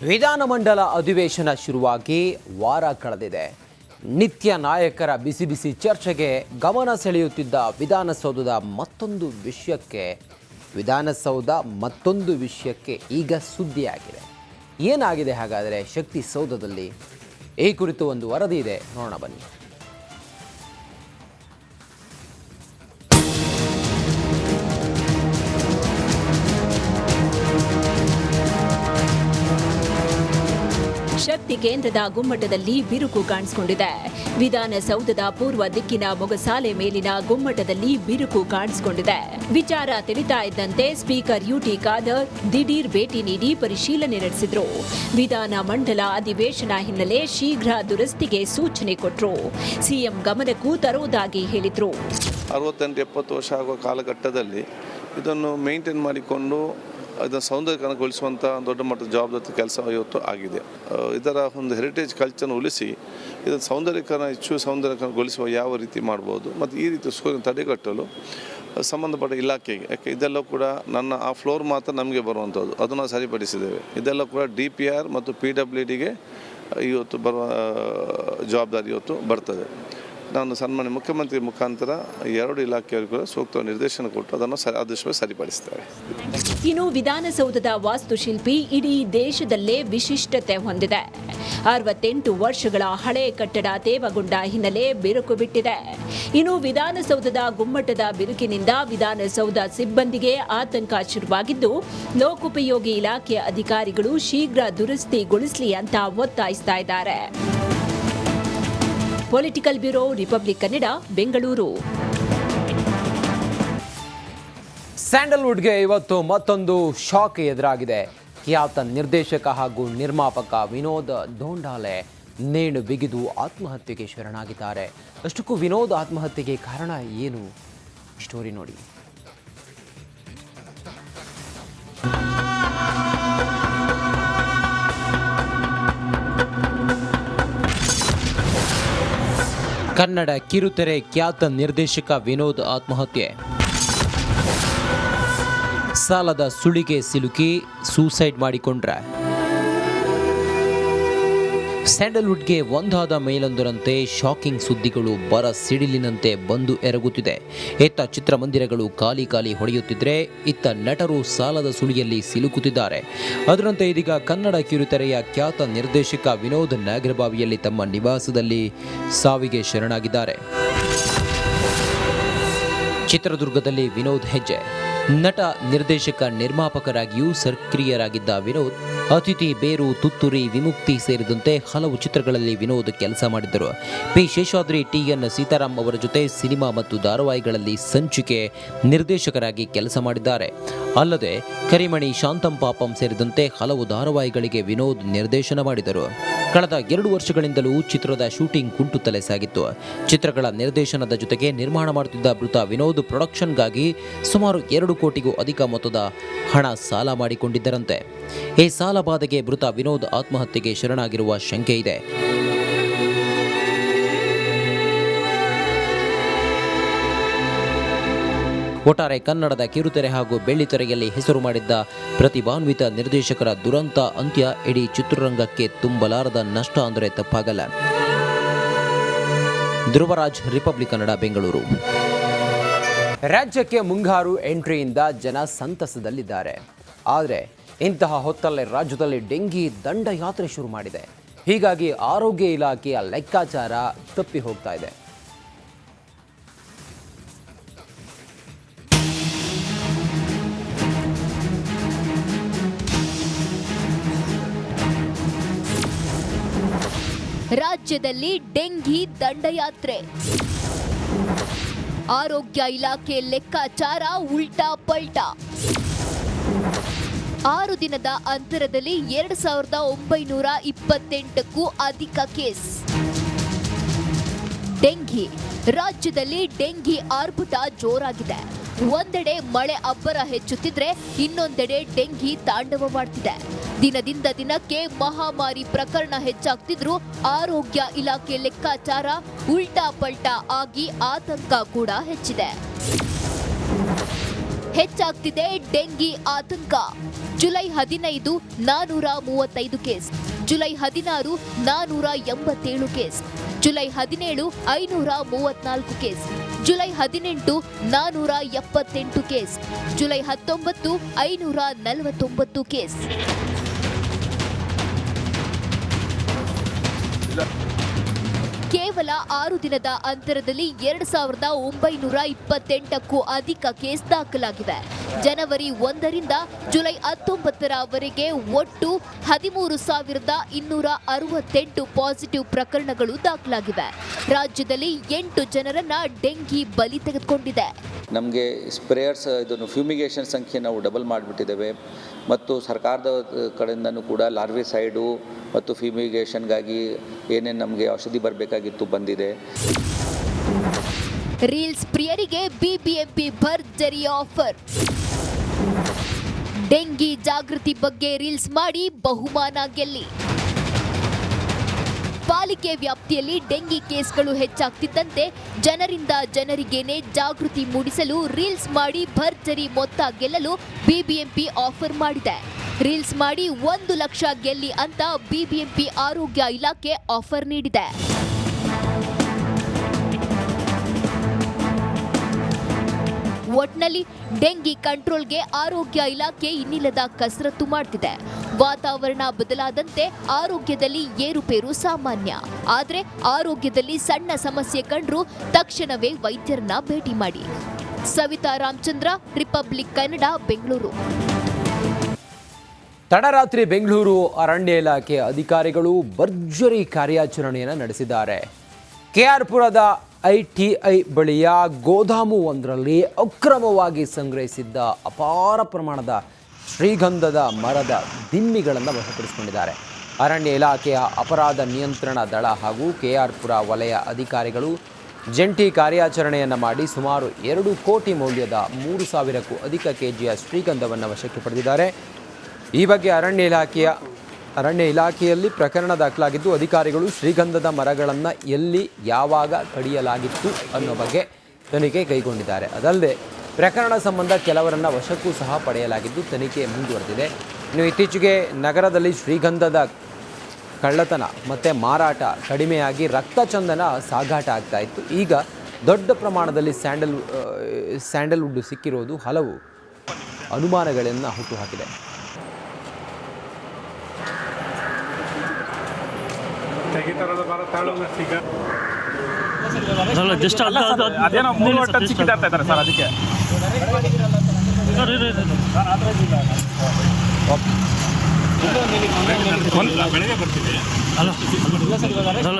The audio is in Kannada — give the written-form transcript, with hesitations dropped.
ವಿಧಾನಮಂಡಲ ಅಧಿವೇಶನ ಶುರುವಾಗಿ ವಾರ ಕಳೆದಿದೆ. ನಿತ್ಯ ನಾಯಕರ ಬಿಸಿ ಬಿಸಿ ಚರ್ಚೆಗೆ ಗಮನ ಸೆಳೆಯುತ್ತಿದ್ದ ವಿಧಾನಸೌಧದ ಮತ್ತೊಂದು ವಿಷಯಕ್ಕೆ ಈಗ ಸುದ್ದಿಯಾಗಿದೆ. ಏನಾಗಿದೆ ಹಾಗಾದರೆ ಶಕ್ತಿ ಸೌಧದಲ್ಲಿ? ಈ ಕುರಿತು ಒಂದು ವರದಿ ಇದೆ, ನೋಡೋಣ ಬನ್ನಿ. ಶಕ್ತಿ ಕೇಂದ್ರದ ಗುಮ್ಮಟದಲ್ಲಿ ಬಿರುಕು ಕಾಣಿಸಿಕೊಂಡಿದೆ. ವಿಧಾನಸೌಧದ ಪೂರ್ವ ದಿಕ್ಕಿನ ಮೊಗಸಾಲೆ ಮೇಲಿನ ಗುಮ್ಮಟದಲ್ಲಿ ಬಿರುಕು ಕಾಣಿಸಿಕೊಂಡಿದೆ. ವಿಚಾರ ತಿಳಿತಾ ಇದ್ದಂತೆ ಸ್ಪೀಕರ್ ಯುಟಿ ಖಾದರ್ ದಿಢೀರ್ ಭೇಟಿ ನೀಡಿ ಪರಿಶೀಲನೆ ನಡೆಸಿದ್ರು. ವಿಧಾನ ಮಂಡಲ ಅಧಿವೇಶನ ಹಿನ್ನೆಲೆ ಶೀಘ್ರ ದುರಸ್ತಿಗೆ ಸೂಚನೆ ಕೊಟ್ಟರು. ಸಿಎಂ ಗಮನಕ್ಕೂ ತರುವುದಾಗಿ ಹೇಳಿದ್ರು. 68-70 ವರ್ಷ ಆಗುವ ಕಾಲಘಟ್ಟದಲ್ಲಿ ಇದನ್ನು ಮೇಂಟೈನ್ ಮಾಡಿಕೊಂಡು ಅದನ್ನು ಸೌಂದರ್ಯಕರಣಗೊಳಿಸುವಂಥ ದೊಡ್ಡ ಮಟ್ಟದ ಜವಾಬ್ದಾರಿ ಕೆಲಸ ಇವತ್ತು ಆಗಿದೆ. ಇದರ ಒಂದು ಹೆರಿಟೇಜ್ ಕಲ್ಚರ್ನ ಉಳಿಸಿ ಇದನ್ನು ಸೌಂದರ್ಯಕರಣಗೊಳಿಸುವ ಯಾವ ರೀತಿ ಮಾಡ್ಬೋದು ಮತ್ತು ಈ ರೀತಿ ಸೋರಿನ ತಡೆಗಟ್ಟಲು ಸಂಬಂಧಪಟ್ಟ ಇಲಾಖೆಗೆ, ಯಾಕೆ ಇದೆಲ್ಲ ಕೂಡ ಆ ಫ್ಲೋರ್ ಮಾತ್ರ ನಮಗೆ ಬರುವಂಥದ್ದು, ಅದನ್ನು ಸರಿಪಡಿಸಿದ್ದೇವೆ. ಇದೆಲ್ಲ ಕೂಡ DPR ಮತ್ತು PWDಗೆ ಇವತ್ತು ಬರುವ ಜವಾಬ್ದಾರಿ ಇವತ್ತು ಬರ್ತದೆ. ನಾನು ಸನ್ಮಾನ್ಯ ಮುಖ್ಯಮಂತ್ರಿ ಮುಖಾಂತರ 2 ಇಲಾಖೆಯವರಿಗೂ ಕೂಡ ಸೂಕ್ತ ನಿರ್ದೇಶನ ಕೊಟ್ಟು ಅದನ್ನು ಆದಷ್ಟು ಸರಿಪಡಿಸ್ತೇವೆ. ಇನ್ನು ವಿಧಾನಸೌಧದ ವಾಸ್ತುಶಿಲ್ಪಿ ಇಡೀ ದೇಶದಲ್ಲೇ ವಿಶಿಷ್ಟತೆ ಹೊಂದಿದೆ. 68 ವರ್ಷಗಳ ಹಳೆ ಕಟ್ಟಡ ತೇವಗೊಂಡ ಹಿನ್ನೆಲೆ ಬಿರುಕು ಬಿಟ್ಟಿದೆ. ಇನ್ನು ವಿಧಾನಸೌಧದ ಗುಮ್ಮಟದ ಬಿರುಕಿನಿಂದ ವಿಧಾನಸೌಧ ಸಿಬ್ಬಂದಿಗೆ ಆತಂಕ ಶುರುವಾಗಿದ್ದು, ಲೋಕೋಪಯೋಗಿ ಇಲಾಖೆಯ ಅಧಿಕಾರಿಗಳು ಶೀಘ್ರ ದುರಸ್ತಿಗೊಳಿಸಲಿ ಅಂತ ಒತ್ತಾಯಿಸ್ತಾ ಇದ್ದಾರೆ. Political bureau, Republic Kannada, Bengaluru. ಸ್ಯಾಂಡಲ್ವುಡ್ಗೆ ಇವತ್ತು ಮತ್ತೊಂದು ಶಾಕ್ ಎದುರಾಗಿದೆ. ಖ್ಯಾತ ನಿರ್ದೇಶಕ ಹಾಗೂ ನಿರ್ಮಾಪಕ ವಿನೋದ್ ದೋಂಡಾಲೆ ನೇಣು ಬಿಗಿದು ಆತ್ಮಹತ್ಯೆಗೆ ಶರಣಾಗಿದ್ದಾರೆ. ಅಷ್ಟಕ್ಕೂ ವಿನೋದ್ ಆತ್ಮಹತ್ಯೆಗೆ ಕಾರಣ ಏನು? ಸ್ಟೋರಿ ನೋಡಿ. ಕನ್ನಡ ಕಿರುತೆರೆ ಖ್ಯಾತ ನಿರ್ದೇಶಕ ವಿನೋದ್ ಆತ್ಮಹತ್ಯೆ. ಸಾಲದ ಸುಳಿಗೆ ಸಿಲುಕಿ ಸೂಸೈಡ್ ಮಾಡಿಕೊಂಡ್ರೆ. ಸ್ಯಾಂಡಲ್ವುಡ್ಗೆ ಒಂದಾದ ಮೇಲೊಂದರಂತೆ ಶಾಕಿಂಗ್ ಸುದ್ದಿಗಳು ಬರ ಸಿಡಿಲಿನಂತೆ ಬಂದು ಎರಗುತ್ತಿದೆ. ಇತ್ತ ಚಿತ್ರಮಂದಿರಗಳು ಖಾಲಿ ಹೊಡೆಯುತ್ತಿದ್ರೆ, ಇತ್ತ ನಟರು ಸಾಲದ ಸುಳಿಯಲ್ಲಿ ಸಿಲುಕುತ್ತಿದ್ದಾರೆ. ಅದರಂತೆ ಇದೀಗ ಕನ್ನಡ ಕಿರುತೆರೆಯ ಖ್ಯಾತ ನಿರ್ದೇಶಕ ವಿನೋದ್ ನಾಗರಬಾವಿಯಲ್ಲಿ ತಮ್ಮ ನಿವಾಸದಲ್ಲಿ ಸಾವಿಗೆ ಶರಣಾಗಿದ್ದಾರೆ. ಚಿತ್ರದುರ್ಗದಲ್ಲಿ ವಿನೋದ್ ಹೆಜ್ಜೆ. ನಟ, ನಿರ್ದೇಶಕ, ನಿರ್ಮಾಪಕರಾಗಿಯೂ ಸಕ್ರಿಯರಾಗಿದ್ದ ವಿನೋದ್ ಅತಿಥಿ, ಬೇರು, ತುತ್ತೂರಿ, ವಿಮುಕ್ತಿ ಸೇರಿದಂತೆ ಹಲವು ಚಿತ್ರಗಳಲ್ಲಿ ವಿನೋದ್ ಕೆಲಸ ಮಾಡಿದ್ದರು. ಪಿ ಶೇಷಾದ್ರಿ, TN ಸೀತಾರಾಮ್ ಅವರ ಜೊತೆ ಸಿನಿಮಾ ಮತ್ತು ಧಾರಾವಾಹಿಗಳಲ್ಲಿ ಸಂಚಿಕೆ ನಿರ್ದೇಶಕರಾಗಿ ಕೆಲಸ ಮಾಡಿದ್ದಾರೆ. ಅಲ್ಲದೆ ಕರಿಮಣಿ, ಶಾಂತಂ ಪಾಪಂ ಸೇರಿದಂತೆ ಹಲವು ಧಾರಾವಾಹಿಗಳಿಗೆ ವಿನೋದ್ ನಿರ್ದೇಶನ ಮಾಡಿದರು. ಕಳೆದ 2 ವರ್ಷಗಳಿಂದಲೂ ಚಿತ್ರದ ಶೂಟಿಂಗ್ ಕುಂಟುತ್ತಲೇ ಸಾಗಿತ್ತು. ಚಿತ್ರಗಳ ನಿರ್ದೇಶನದ ಜೊತೆಗೆ ನಿರ್ಮಾಣ ಮಾಡುತ್ತಿದ್ದ ಮೃತ ವಿನೋದ್ ಪ್ರೊಡಕ್ಷನ್ಗಾಗಿ ಸುಮಾರು 2 ಕೋಟಿಗೂ ಅಧಿಕ ಮೊತ್ತದ ಹಣ ಸಾಲ ಮಾಡಿಕೊಂಡಿದ್ದರಂತೆ. ಈ ಸಾಲ ಬಾಧೆಗೆ ಮೃತ ವಿನೋದ್ ಆತ್ಮಹತ್ಯೆಗೆ ಶರಣಾಗಿರುವ ಶಂಕೆ ಇದೆ. ಒಟ್ಟಾರೆ ಕನ್ನಡದ ಕಿರುತೆರೆ ಹಾಗೂ ಬೆಳ್ಳಿತೆರೆಯಲ್ಲಿ ಹೆಸರು ಮಾಡಿದ್ದ ಪ್ರತಿಭಾನ್ವಿತ ನಿರ್ದೇಶಕರ ದುರಂತ ಅಂತ್ಯ ಇಡೀ ಚಿತ್ರರಂಗಕ್ಕೆ ತುಂಬಲಾರದ ನಷ್ಟ ಅಂದರೆ ತಪ್ಪಾಗಲ್ಲ. ಧ್ರುವರಾಜ್, ರಿಪಬ್ಲಿಕ್ ಕನ್ನಡ, ಬೆಂಗಳೂರು. ರಾಜ್ಯಕ್ಕೆ ಮುಂಗಾರು ಎಂಟ್ರಿಯಿಂದ ಜನ ಸಂತಸದಲ್ಲಿದ್ದಾರೆ. ಆದರೆ ಇಂತಹ ಹೊತ್ತಲ್ಲೇ ರಾಜ್ಯದಲ್ಲಿ ಡೆಂಗಿ ದಂಡಯಾತ್ರೆ ಶುರು ಮಾಡಿದೆ. ಹೀಗಾಗಿ ಆರೋಗ್ಯ ಇಲಾಖೆಯ ಲೆಕ್ಕಾಚಾರ ತಪ್ಪಿ ಹೋಗ್ತಾ ಇದೆ. ರಾಜ್ಯದಲ್ಲಿ ಡೆಂಗಿ ದಂಡಯಾತ್ರೆ. ಆರೋಗ್ಯ ಇಲಾಖೆ ಲೆಕ್ಕಾಚಾರ ಉಲ್ಟಾ ಪಲ್ಟಾ. 6 ದಿನದ ಅಂತರದಲ್ಲಿ 2928ಕ್ಕೂ ಅಧಿಕ ಕೇಸ್. ಡೆಂಗಿ. ರಾಜ್ಯದಲ್ಲಿ ಡೆಂಗಿ ಆರ್ಭಟ ಜೋರಾಗಿದೆ. ಒಂದೆಡೆ ಮಳೆ ಅಬ್ಬರ ಹೆಚ್ಚುತ್ತಿದ್ರೆ, ಇನ್ನೊಂದೆಡೆ ಡೆಂಗಿ ತಾಂಡವವಾಡ್ತಿದೆ. ದಿನದಿಂದ ದಿನಕ್ಕೆ ಮಹಾಮಾರಿ ಪ್ರಕರಣ ಹೆಚ್ಚಾಗ್ತಿದ್ರು ಆರೋಗ್ಯ ಇಲಾಖೆ ಲೆಕ್ಕಾಚಾರ ಉಲ್ಟಾ ಪಲ್ಟಾ ಆಗಿ ಆತಂಕ ಕೂಡ ಹೆಚ್ಚಿದೆ. ಹೆಚ್ಚಾಗ್ತಿದೆ ಡೆಂಗಿ ಆತಂಕ. July 15 435 case, July 16 487 case, July 17 534 case, July 18 478 case, July 19 549 case. ಕೇವಲ 6 ದಿನದ ಅಂತರದಲ್ಲಿ 2928ಕ್ಕೂ ಅಧಿಕ ಕೇಸ್ ದಾಖಲಾಗಿವೆ. ಜನವರಿ 1ರಿಂದ ಜುಲೈ 19ರವರೆಗೆ ಒಟ್ಟು 13,268 ಪಾಸಿಟಿವ್ ಪ್ರಕರಣಗಳು ದಾಖಲಾಗಿವೆ. ರಾಜ್ಯದಲ್ಲಿ 8 ಜನರನ್ನ ಡೆಂಗಿ ಬಲಿ ತೆಗೆದುಕೊಂಡಿದೆ. ನಮಗೆ ಸ್ಪ್ರೇಯರ್ಸ್ ಇದನ್ನು ಫ್ಯೂಮಿಗೇಷನ್ ಸಂಖ್ಯೆ ನಾವು ಡಬಲ್ ಮಾಡಿಬಿಟ್ಟಿದ್ದೇವೆ ಮತ್ತು ಸರ್ಕಾರದ ಕಡೆಯಿಂದನೂ ಕೂಡ ಲಾರ್ವಿಸೈಡು ಮತ್ತು ಫ್ಯೂಮಿಗೇಷನ್ಗಾಗಿ ಏನೇನು ನಮಗೆ ಔಷಧಿ ಬರಬೇಕಾಗಿತ್ತು ಬಂದಿದೆ. ರೀಲ್ಸ್ ಪ್ರಿಯರಿಗೆ ಬಿಬಿಎಂಪಿ ಭರ್ಜರಿ ಆಫರ್. ಡೆಂಗಿ ಜಾಗೃತಿ ಬಗ್ಗೆ ರೀಲ್ಸ್ ಮಾಡಿ ಬಹುಮಾನ ಗೆಲ್ಲಿ. ಪಾಲಿಕೆ ವ್ಯಾಪ್ತಿಯಲ್ಲಿ ಡೆಂಗಿ ಕೇಸ್ಗಳು ಹೆಚ್ಚಾಗ್ತಿದ್ದಂತೆ ಜನರಿಂದ ಜನರಿಗೇನೆ ಜಾಗೃತಿ ಮೂಡಿಸಲು ರೀಲ್ಸ್ ಮಾಡಿ ಭರ್ಜರಿ ಮೊತ್ತ ಗೆಲ್ಲಲು ಬಿಬಿಎಂಪಿ ಆಫರ್ ಮಾಡಿದೆ. ರೀಲ್ಸ್ ಮಾಡಿ 1 ಲಕ್ಷ ಗೆಲ್ಲಿ ಅಂತ ಬಿಬಿಎಂಪಿ ಆರೋಗ್ಯ ಇಲಾಖೆ ಆಫರ್ ನೀಡಿದೆ. ಒಟ್ನಲ್ಲಿ ಡೆಂಗಿ ಕಂಟ್ರೋಲ್ಗೆ ಆರೋಗ್ಯ ಇಲಾಖೆ ಇನ್ನಿಲ್ಲದ ಕಸರತ್ತು ಮಾಡ್ತಿದೆ. ವಾತಾವರಣ ಬದಲಾದಂತೆ ಆರೋಗ್ಯದಲ್ಲಿ ಏರುಪೇರು ಸಾಮಾನ್ಯ. ಆದರೆ ಆರೋಗ್ಯದಲ್ಲಿ ಸಣ್ಣ ಸಮಸ್ಯೆ ಕಂಡ್ರೂ ತಕ್ಷಣವೇ ವೈದ್ಯರನ್ನ ಭೇಟಿ ಮಾಡಿ. ಸವಿತಾ ರಾಮಚಂದ್ರ, ರಿಪಬ್ಲಿಕ್ ಕನ್ನಡ, ಬೆಂಗಳೂರು. ತಡರಾತ್ರಿ ಬೆಂಗಳೂರು ಅರಣ್ಯ ಇಲಾಖೆ ಅಧಿಕಾರಿಗಳು ಭರ್ಜರಿ ಕಾರ್ಯಾಚರಣೆಯನ್ನು ನಡೆಸಿದ್ದಾರೆ. ಕೆಆರ್ಪುರದ ಐಟಿಐ ಬಳಿಯ ಗೋದಾಮು ಒಂದರಲ್ಲಿ ಅಕ್ರಮವಾಗಿ ಸಂಗ್ರಹಿಸಿದ್ದ ಅಪಾರ ಪ್ರಮಾಣದ ಶ್ರೀಗಂಧದ ಮರದ ದಿಮ್ಮಿಗಳನ್ನು ವಶಪಡಿಸಿಕೊಂಡಿದ್ದಾರೆ. ಅರಣ್ಯ ಇಲಾಖೆಯ ಅಪರಾಧ ನಿಯಂತ್ರಣ ದಳ ಹಾಗೂ ಕೆಆರ್ಪುರ ವಲಯ ಅಧಿಕಾರಿಗಳು ಜಂಟಿ ಕಾರ್ಯಾಚರಣೆಯನ್ನು ಮಾಡಿ ಸುಮಾರು 2 ಕೋಟಿ ಮೌಲ್ಯದ 3,000ಕ್ಕೂ ಅಧಿಕ ಕೆಜಿಯ ಶ್ರೀಗಂಧವನ್ನು ವಶಕ್ಕೆ ಪಡೆದಿದ್ದಾರೆ. ಈ ಬಗ್ಗೆ ಅರಣ್ಯ ಇಲಾಖೆಯಲ್ಲಿ ಪ್ರಕರಣ ದಾಖಲಾಗಿದ್ದು ಅಧಿಕಾರಿಗಳು ಶ್ರೀಗಂಧದ ಮರಗಳನ್ನು ಎಲ್ಲಿ ಯಾವಾಗ ಕಡಿಯಲಾಗಿತ್ತು ಅನ್ನೋ ಬಗ್ಗೆ ತನಿಖೆ ಕೈಗೊಂಡಿದ್ದಾರೆ. ಅದಲ್ಲದೆ ಪ್ರಕರಣ ಸಂಬಂಧ ಕೆಲವರನ್ನ ವಶಕ್ಕೂ ಸಹ ಪಡೆಯಲಾಗಿದ್ದು ತನಿಖೆ ಮುಂದುವರೆದಿದೆ. ಇನ್ನು ಇತ್ತೀಚೆಗೆ ನಗರದಲ್ಲಿ ಶ್ರೀಗಂಧದ ಕಳ್ಳತನ ಮತ್ತು ಮಾರಾಟ ಕಡಿಮೆಯಾಗಿ ರಕ್ತಚಂದನ ಸಾಗಾಟ ಆಗ್ತಾ ಇತ್ತು. ಈಗ ದೊಡ್ಡ ಪ್ರಮಾಣದಲ್ಲಿ ಸ್ಯಾಂಡಲ್ವುಡ್ ಸಿಕ್ಕಿರೋದು ಹಲವು ಅನುಮಾನಗಳನ್ನು ಹುಟ್ಟುಹಾಕಿದೆ. ಅದೇನೋ 3 ಟನ್ ಸಿಕ್ಕಿದೆ ಅಂತ ಇದ್ದಾರೆ ಸರ್. ಅದಕ್ಕೆ ಬೆಳಗ್ಗೆ ಬರ್ತೀವಿ.